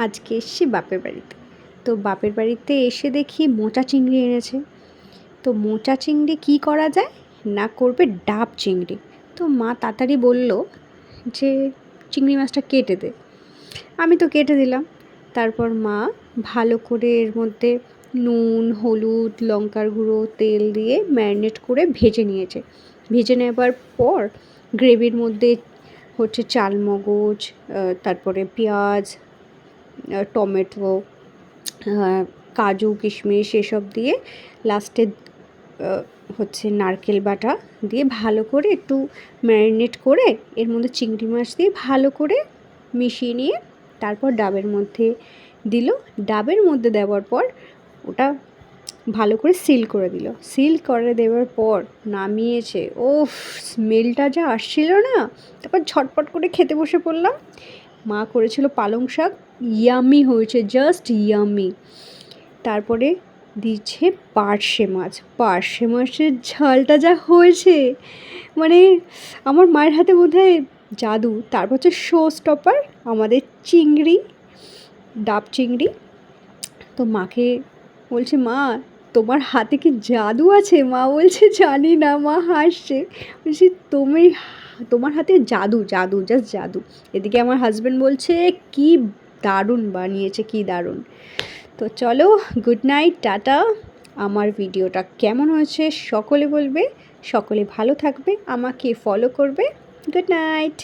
আজকে এসছি বাপের বাড়িতে। তো বাপের বাড়িতে এসে দেখি মোচা চিংড়ি এনেছে। তো মোচা চিংড়ি কী করা যায় না, করবে ডাব চিংড়ি। তো মা তাড়াতাড়ি বলল যে চিংড়ি মাছটা কেটে দে। আমি তো কেটে দিলাম। তারপর মা ভালো করে এর মধ্যে নুন, হলুদ, লঙ্কার গুঁড়ো, তেল দিয়ে ম্যারিনেট করে ভেজে নিয়েছে। ভেজে নেবার পর গ্রেভির মধ্যে হচ্ছে চালমগজ, তারপরে পেঁয়াজ, টমেটো, কাজু কিশমিশ এসব দিয়ে লাস্টে হচ্ছে নারকেল বাটা দিয়ে ভালো করে একটু ম্যারিনেট করে এর মধ্যে চিংড়ি মাছ দিয়ে ভালো করে মিশিয়ে নিয়ে তারপর ডাবের মধ্যে দিল। ডাবের মধ্যে দেওয়ার পর ওটা ভালো করে সিল করে দিল। সিল করে দেওয়ার পর নামিয়েছে। ওফ, স্মেলটা যা আসছিল না, তারপর ঝটপট করে খেতে বসে পড়লাম। মা করেছিল পালং শাক, ইয়ামি হয়েছে, জাস্ট ইয়ামি। তারপরে দিচ্ছে পার্শে মাছ। পার্শে মাছের ঝালটা যা হয়েছে, মানে আমার মায়ের হাতে বোধহয় জাদু। তারপর হচ্ছে শো স্টপার আমাদের চিংড়ি, ডাব চিংড়ি। তো মাকে বলছে, মা তোমার হাতে কি জাদু আছে? মা বলছে জানি না। মা হাসছে, বলছি তোমার হাতে জাদু, জাদু, জাস্ট জাদু। এদিকে আমার হাজব্যান্ড বলছে কি দারুণ বানিয়েছে, কি দারুণ। তো চলো, গুড নাইট, টাটা। আমার ভিডিওটা কেমন হয়েছে সকলে বলবে, সকলে ভালো থাকবে, আমাকে ফলো করবে। Good night.